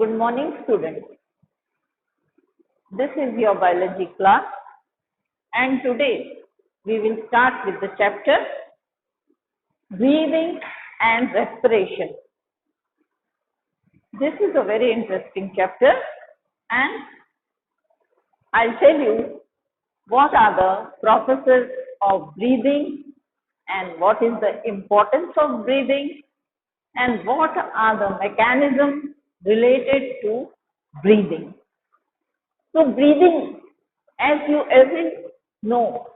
Good morning, students. This is your biology class, and today we will start with the chapter Breathing and Respiration. This is a very interesting chapter, and I'll tell you what are the processes of breathing and what is the importance of breathing and what are the mechanisms related to breathing. So breathing, as you know,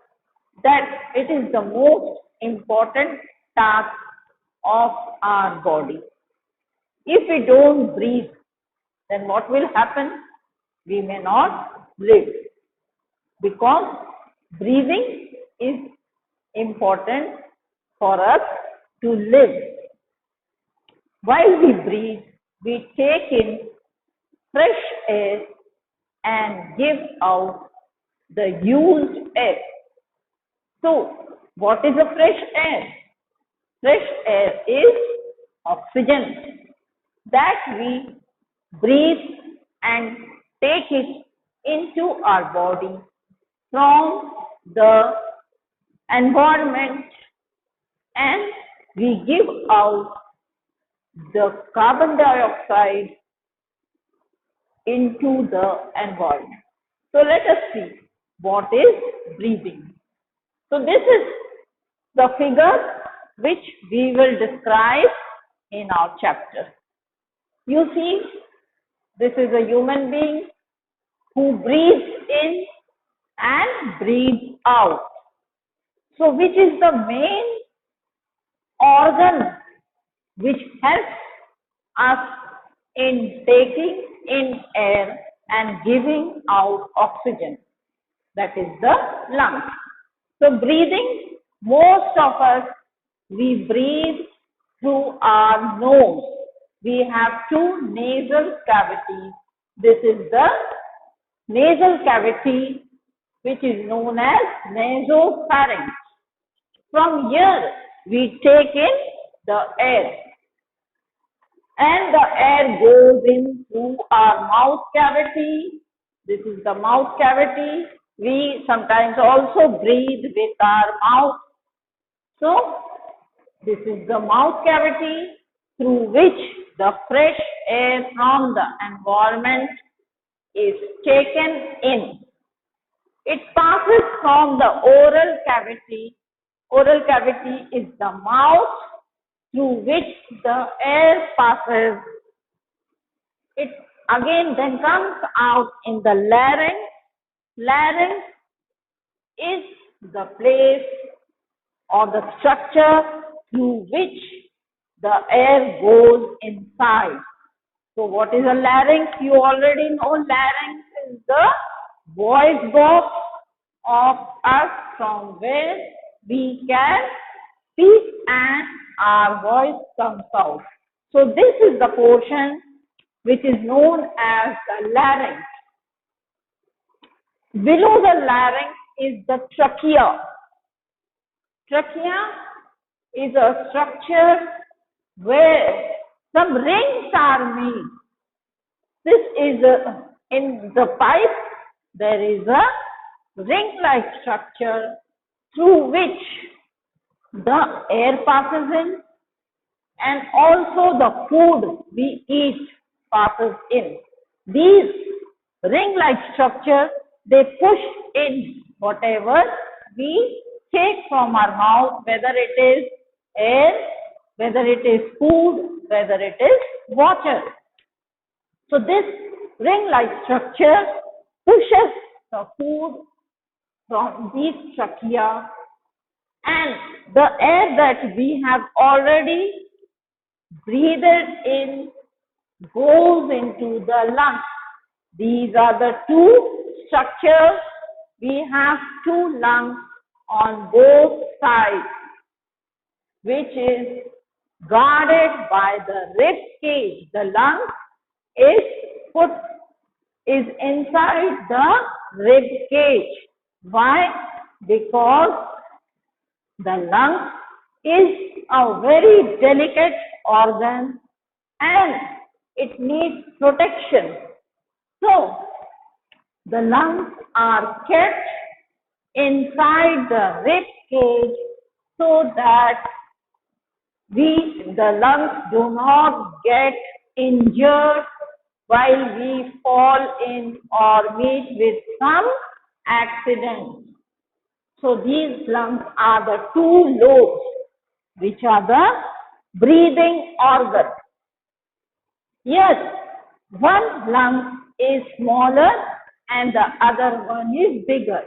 that it is the most important task of our body. If we don't breathe, then what will happen? We may not live, because breathing is important for us to live. While we breathe, we take in fresh air and give out the used air. So, what is a fresh air? Fresh air is oxygen that we breathe and take it into our body from the environment, and we give out the carbon dioxide into the environment. So let us see what is breathing. So this is the figure which we will describe in our chapter. You see, this is a human being who breathes in and breathes out. So which is the main organ which helps us in taking in air and giving out oxygen? That is the lungs. So breathing, most of us, we breathe through our nose. We have two nasal cavities. This is the nasal cavity, which is known as nasopharynx. From here, we take in the air, and the air goes in through our mouth cavity. This is the mouth cavity. We sometimes also breathe with our mouth. So, this is the mouth cavity through which the fresh air from the environment is taken in. It passes from the oral cavity. Oral cavity is the mouth through which the air passes. It again then comes out in the larynx. Larynx is the place or the structure through which the air goes inside. So what is a larynx? You already know larynx is the voice box of us from where we can speak and our voice comes out. So this is the portion which is known as the larynx. Below the larynx is the trachea. Trachea is a structure where some rings are made. This is in the pipe, there is a ring-like structure through which the air passes in, and also the food we eat passes in. These ring-like structures, they push in whatever we take from our mouth, whether it is air, whether it is food, whether it is water. So this ring-like structure pushes the food from these trachea, and the air that we have already breathed in goes into the lungs. These are the two structures. We have two lungs on both sides, which is guarded by the rib cage. The lung is inside the rib cage. Why? Because the lung is a very delicate organ, and it needs protection. So, the lungs are kept inside the rib cage so that the lungs do not get injured while we fall in or meet with some accident. So these lungs are the two lobes which are the breathing organs. Yes, one lung is smaller and the other one is bigger.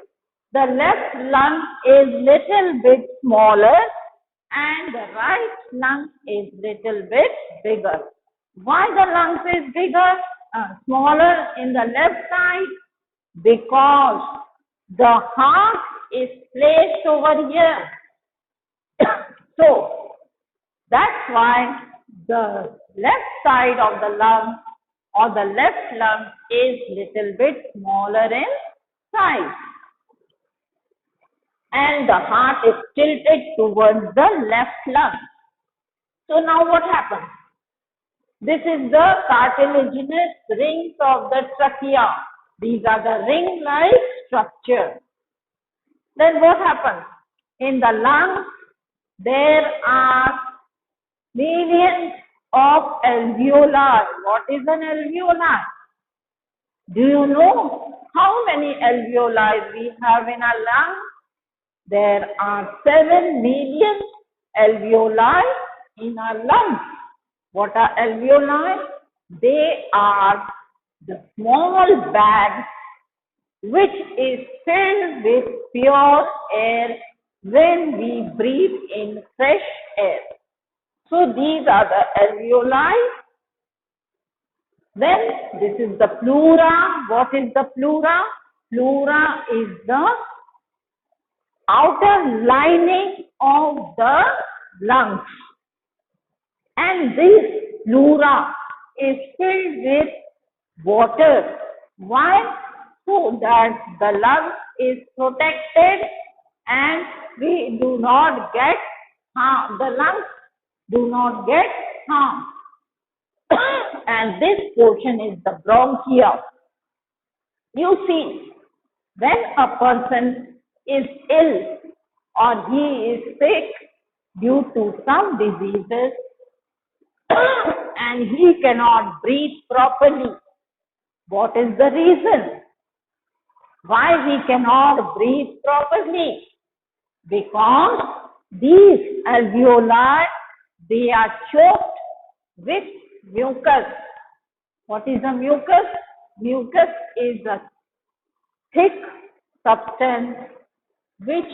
The left lung is little bit smaller and the right lung is little bit bigger. Why the lungs is smaller in the left side? Because the heart is placed over here. So that's why the left side of the lung or the left lung is little bit smaller in size. And the heart is tilted towards the left lung. So now what happens? This is the cartilaginous rings of the trachea. These are the ring-like structure. Then what happens? In the lungs, there are millions of alveoli. What is an alveoli? Do you know how many alveoli we have in our lungs? There are 7 million alveoli in our lungs. What are alveoli? They are the small bags which is filled with pure air when we breathe in fresh air. So these are the alveoli. Then this is the pleura. What is the pleura? Pleura is the outer lining of the lungs. And this pleura is filled with water. Why? So that the lung is protected and we do not get harm. The lungs do not get harmed. And this portion is the bronchial. You see, when a person is ill or he is sick due to some diseases and he cannot breathe properly, what is the reason? Why he cannot breathe properly? Because these alveoli, they are choked with mucus. What is a mucus? Mucus is a thick substance which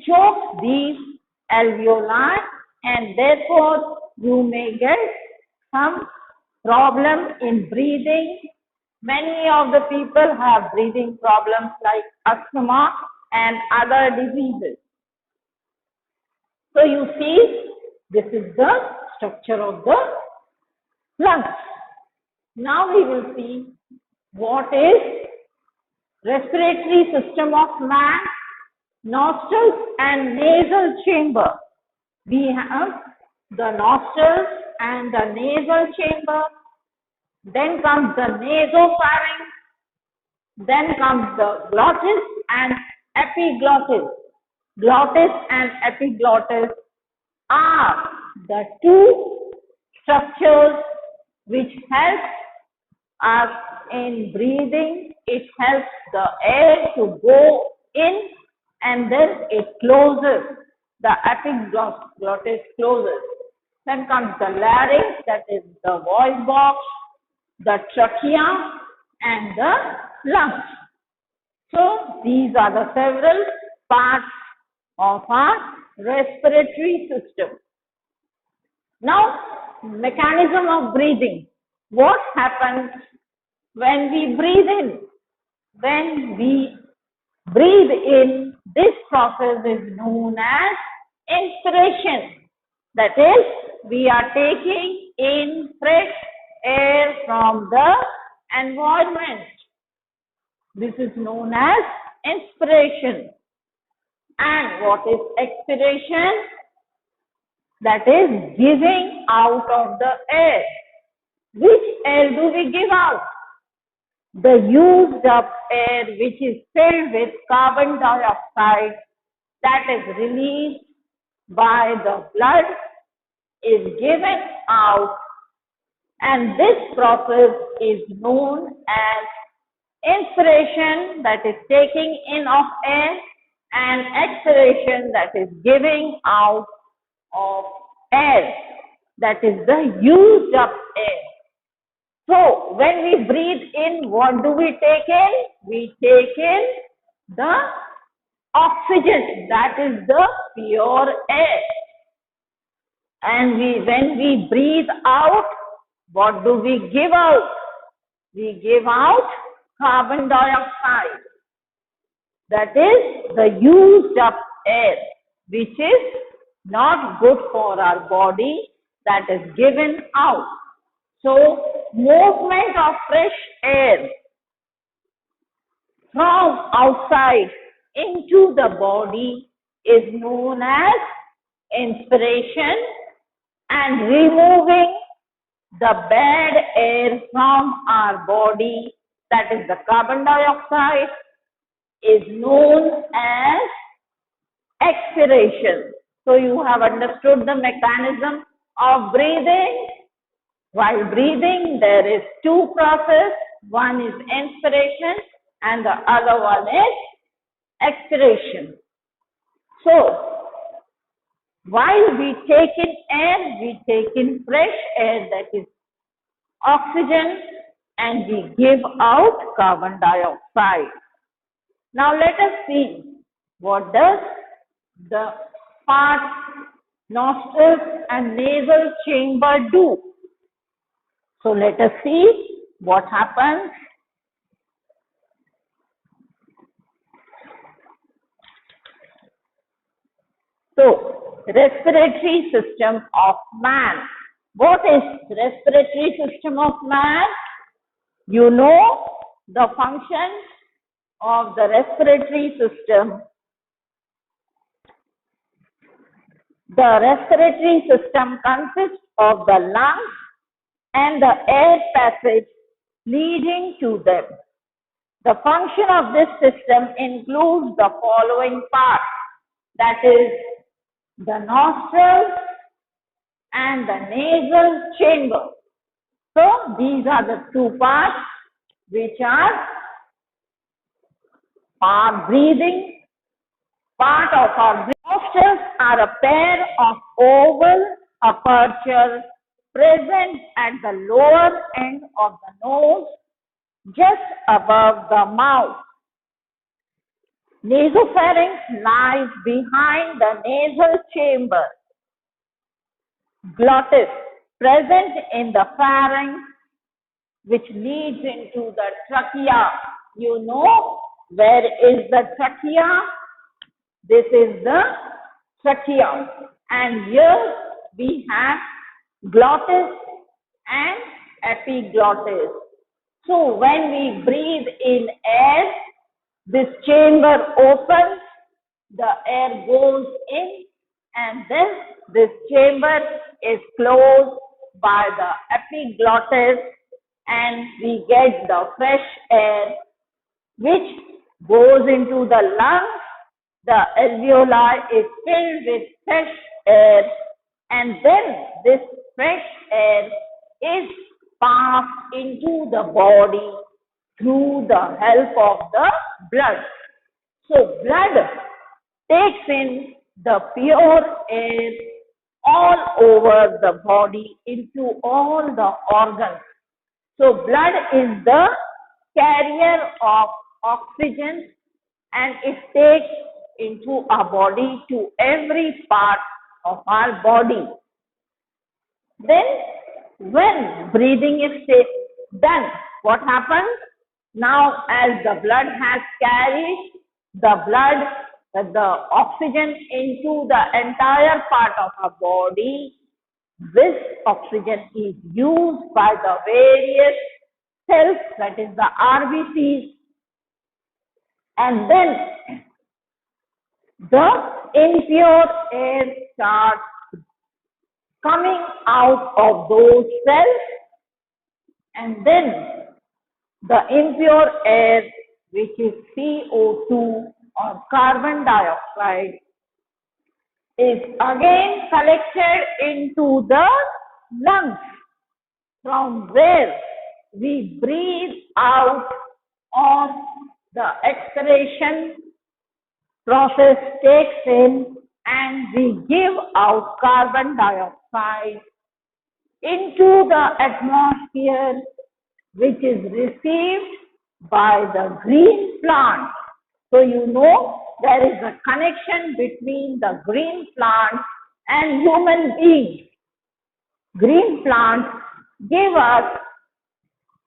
chokes these alveoli, and therefore you may get some problem in breathing. Many of the people have breathing problems like asthma and other diseases. So you see, this is the structure of the lungs. Now we will see what is respiratory system of man, nostrils and nasal chamber. We have the nostrils and the nasal chamber. Then comes the nasopharynx. Then comes the glottis and epiglottis. Glottis and epiglottis are the two structures which help us in breathing. It helps the air to go in and then it closes. The epiglottis closes. Then comes the larynx, that is the voice box, the trachea and the lungs. So these are the several parts of our respiratory system. Now, mechanism of breathing. What happens when we breathe in? When we breathe in, this process is known as inspiration. That is, we are taking in fresh air from the environment. This is known as inspiration. And what is expiration? that is giving out of the air. Which air do we give out? The used up air which is filled with carbon dioxide that is released by the blood is given out, and this process is known as inspiration, that is taking in of air, and expiration, that is giving out of air, that is the used up air. So when we breathe in, what do we take in? We take in the oxygen, that is the pure air. And when we breathe out, what do we give out? We give out carbon dioxide. That is the used up air, which is not good for our body, that is given out. So, movement of fresh air from outside into the body is known as inspiration, and removing the bad air from our body, that is the carbon dioxide, is known as expiration. So you have understood the mechanism of breathing. While breathing, there is two processes. One is inspiration and the other one is expiration. So, while we take in air, we take in fresh air, that is oxygen, and we give out carbon dioxide. Now let us see what does the part nostrils and nasal chamber do. So let us see what happens. So, respiratory system of man. What is respiratory system of man? You know the function of the respiratory system. The respiratory system consists of the lungs and the air passage leading to them. The function of this system includes the following parts, that is the nostrils and the nasal chamber. So these are the two parts which are our breathing, part of our breathing. Nostrils are a pair of oval aperture present at the lower end of the nose, just above the mouth. Nasopharynx lies behind the nasal chamber. Glottis present in the pharynx, which leads into the trachea. You know where is the trachea? This is the trachea, and here we have glottis and epiglottis. So when we breathe in air, this chamber opens, the air goes in, and then this chamber is closed by the epiglottis, and we get the fresh air which goes into the lungs. The alveoli is filled with fresh air, and then this fresh air is passed into the body through the help of the blood. So blood takes in the pure air all over the body into all the organs. So blood is the carrier of oxygen, and it takes into our body to every part of our body. Then when breathing is done, what happens? Now as the blood has carried the oxygen into the entire part of our body, this oxygen is used by the various cells, that is the RBCs, and then the impure air starts coming out of those cells, and then the impure air, which is CO2 or carbon dioxide, is again collected into the lungs, from where we breathe out or the expiration process takes in, and we give out carbon dioxide into the atmosphere, which is received by the green plant. So you know there is a connection between the green plant and human beings. Green plants give us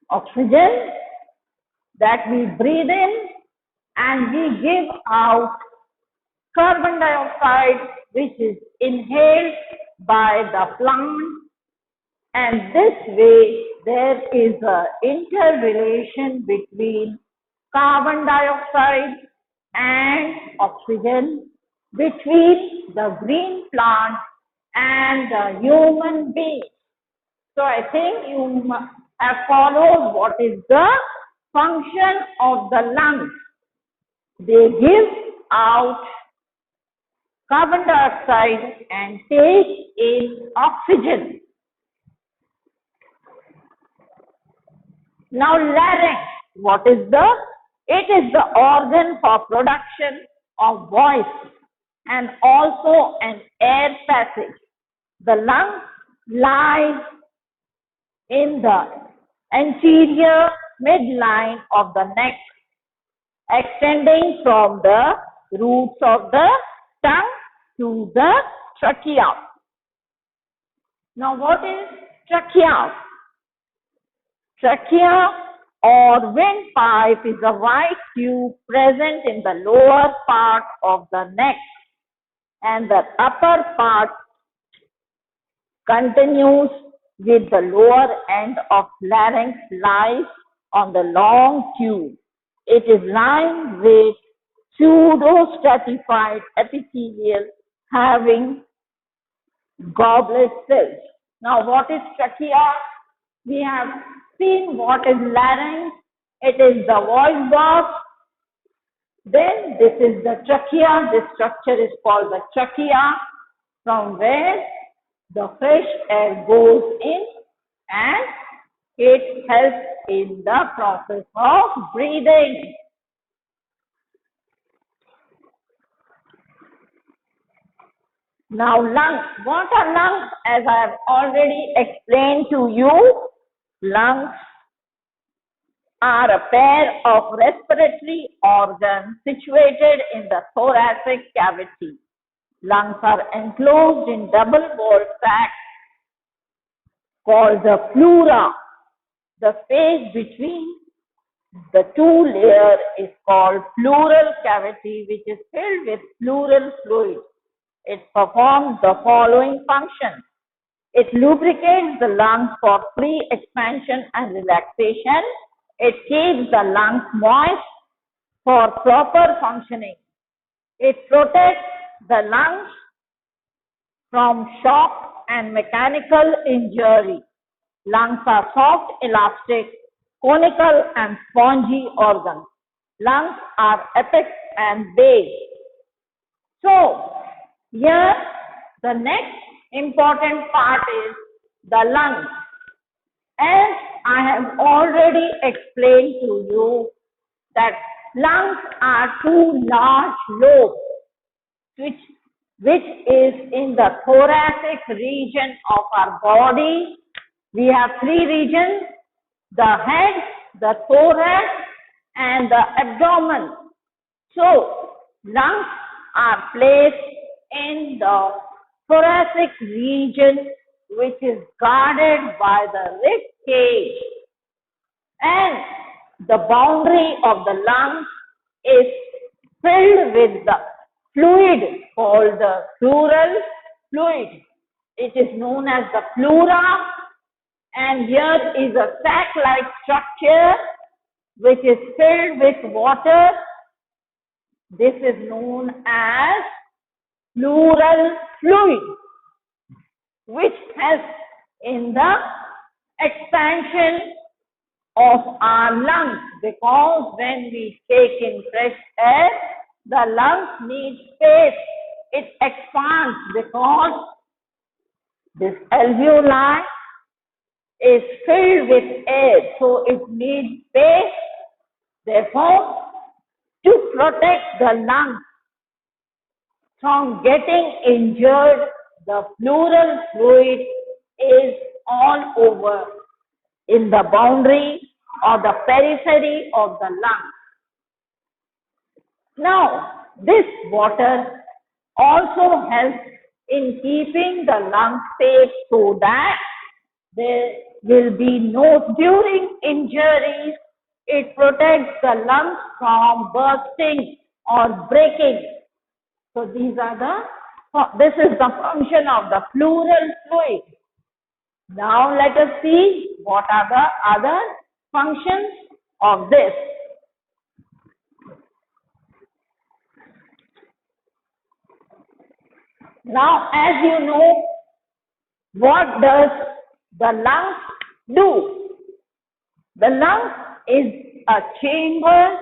oxygen that we breathe in, and we give out carbon dioxide, which is inhaled by the plant, and this way there is an interrelation between carbon dioxide and oxygen, between the green plant and the human being. So I think you have followed what is the function of the lungs. They give out carbon dioxide and take in oxygen. Now larynx, what is the? It is the organ for production of voice and also an air passage. The lung lies in the anterior midline of the neck, extending from the roots of the tongue to the trachea. Now what is trachea? Trachea or windpipe is a white tube present in the lower part of the neck, and the upper part continues with the lower end of larynx lies on the long tube. It is lined with pseudo-stratified epithelial having goblet cells. Now what is trachea? We have seen what is larynx. It is the voice box. Then this is the trachea. This structure is called the trachea, from where the fresh air goes in and it helps in the process of breathing. Now lungs. What are lungs? As I have already explained to you, lungs are a pair of respiratory organs situated in the thoracic cavity. Lungs are enclosed in double-walled sacs called the pleura. The space between the two layers is called pleural cavity, which is filled with pleural fluid. It performs the following functions. It lubricates the lungs for free expansion and relaxation. It keeps the lungs moist for proper functioning. It protects the lungs from shock and mechanical injury. Lungs are soft, elastic, conical and spongy organs. Lungs are apex and base. So, here the next important part is the lungs. As I have already explained to you that lungs are two large lobes which is in the thoracic region of our body. We have three regions: the head, the thorax and the abdomen. So lungs are placed in the thoracic region, which is guarded by the rib cage, and the boundary of the lungs is filled with the fluid called the pleural fluid. It is known as the pleura, and here is a sac-like structure which is filled with water. This is known as pleural fluid. which helps in the expansion of our lungs, because when we take in fresh air, the lungs need space. It expands because this alveoli is filled with air, so it needs space. Therefore, to protect the lungs from getting injured, the pleural fluid is all over in the boundary or the periphery of the lungs. Now, this water also helps in keeping the lungs safe so that there will be no during injuries. It protects the lungs from bursting or breaking. So this is the function of the pleural fluid. Now let us see what are the other functions of this. Now, as you know, what does the lungs do? The lung is a chamber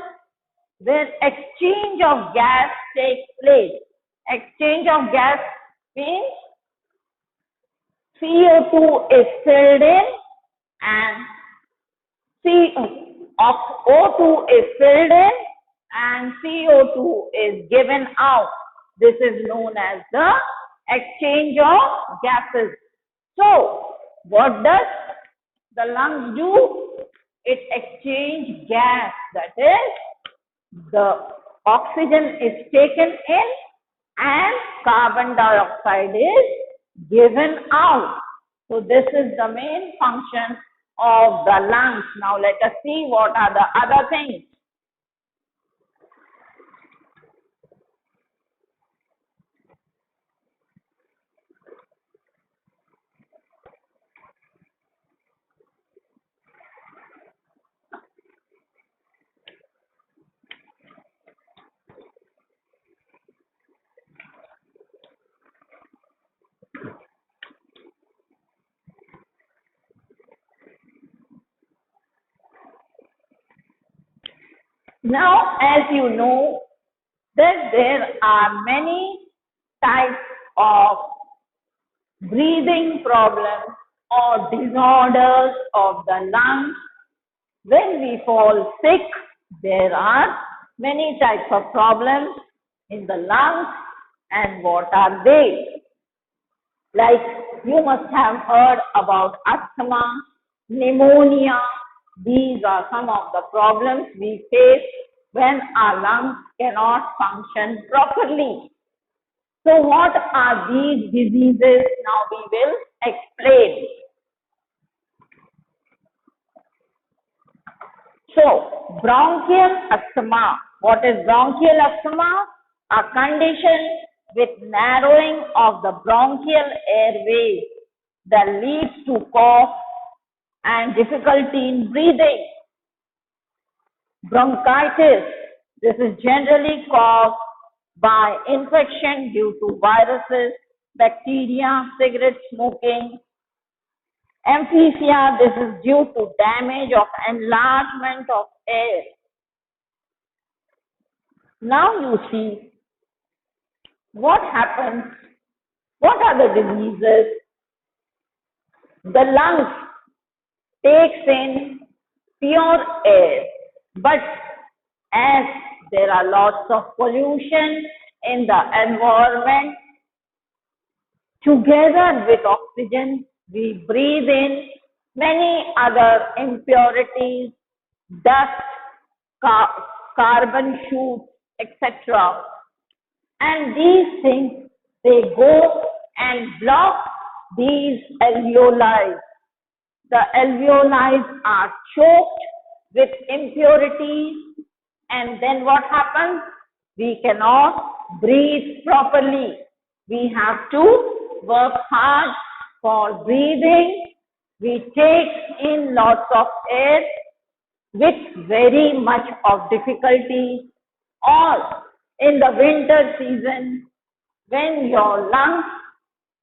where exchange of gas takes place. Exchange of gas means CO2 is filled in and O2 is filled in and CO2 is given out. This is known as the exchange of gases. So, what does the lungs do? It exchanges gas, that is, the oxygen is taken in and carbon dioxide is given out. So this is the main function of the lungs. Now let us see what are the other things. Now, as you know, that there are many types of breathing problems or disorders of the lungs. When we fall sick, there are many types of problems in the lungs, and what are they? Like you must have heard about asthma, pneumonia. These are some of the problems we face when our lungs cannot function properly. So what are these diseases? Now we will explain. So bronchial asthma. What is bronchial asthma? A condition with narrowing of the bronchial airways that leads to cough and difficulty in breathing. Bronchitis. This is generally caused by infection due to viruses, bacteria, cigarette smoking. Emphysema. This is due to damage of enlargement of air. Now you see what happens. What are the diseases? The lungs takes in pure air, but as there are lots of pollution in the environment, together with oxygen, we breathe in many other impurities, dust, carbon shoots, etc. And these things, they go and block these alveoli. The alveoli are choked with impurities, and then what happens? We cannot breathe properly. We have to work hard for breathing. We take in lots of air with very much of difficulty, or in the winter season when your lungs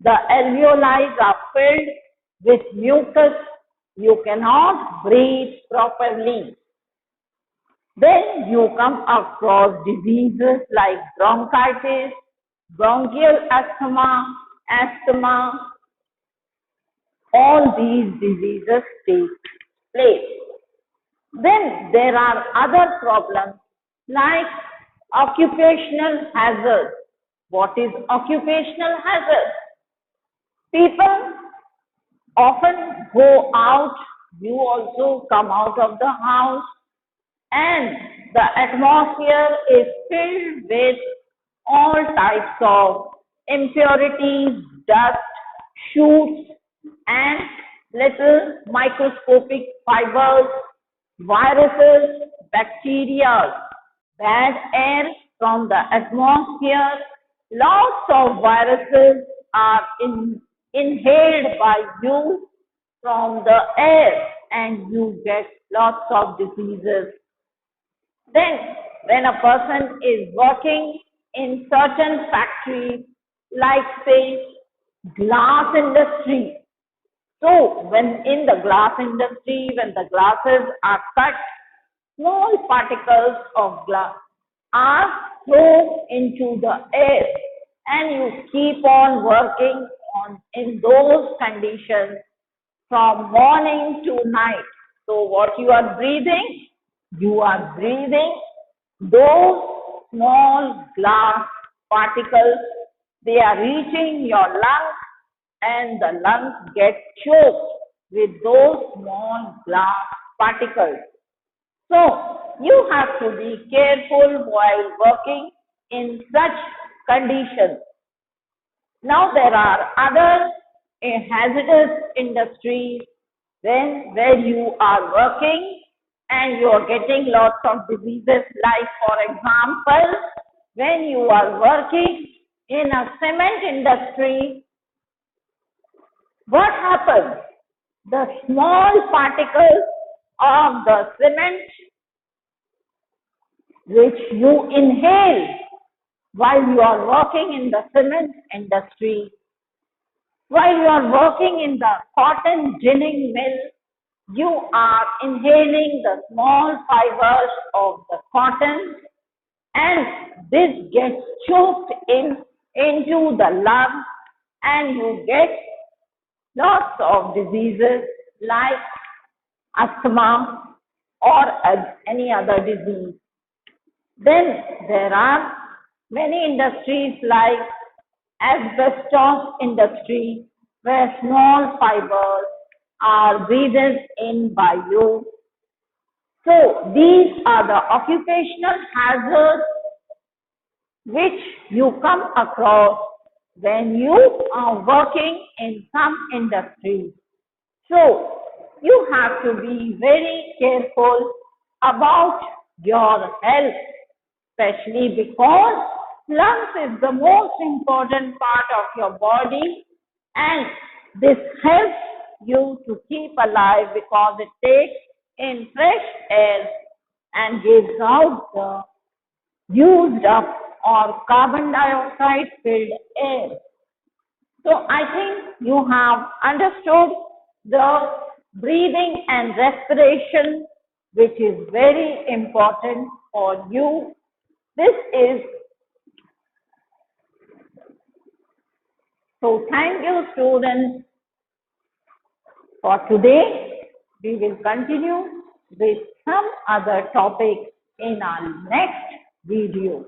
the alveoli are filled with mucus. You cannot breathe properly. Then you come across diseases like bronchitis, bronchial asthma, all these diseases take place. Then there are other problems like occupational hazards. What is occupational hazard? People often go out, you also come out of the house, and the atmosphere is filled with all types of impurities, dust, shoots, and little microscopic fibers, viruses, bacteria, bad air from the atmosphere. Lots of viruses are inhaled by you from the air, and you get lots of diseases. Then, when a person is working in certain factories, like say glass industry, so when in the glass industry, when the glasses are cut, small particles of glass are thrown into the air, and you keep on working on in those conditions from morning to night. So what you are breathing? You are breathing those small glass particles. They are reaching your lungs, and the lungs get choked with those small glass particles. So you have to be careful while working in such conditions. Now there are other hazardous industries where you are working and you are getting lots of diseases, like for example, when you are working in a cement industry, what happens? The small particles of the cement which you inhale while you are working in the cement industry, while you are working in the cotton ginning mill, you are inhaling the small fibers of the cotton, and this gets choked into the lungs, and you get lots of diseases like asthma or any other disease. Then there are many industries like asbestos industry, where small fibers are breathed in by you. So these are the occupational hazards which you come across when you are working in some industry. So you have to be very careful about your health, especially because lungs is the most important part of your body, and this helps you to keep alive because it takes in fresh air and gives out the used up or carbon dioxide filled air. So I think you have understood the breathing and respiration, which is very important for you. This is so. Thank you, students, for today. We will continue with some other topics in our next video.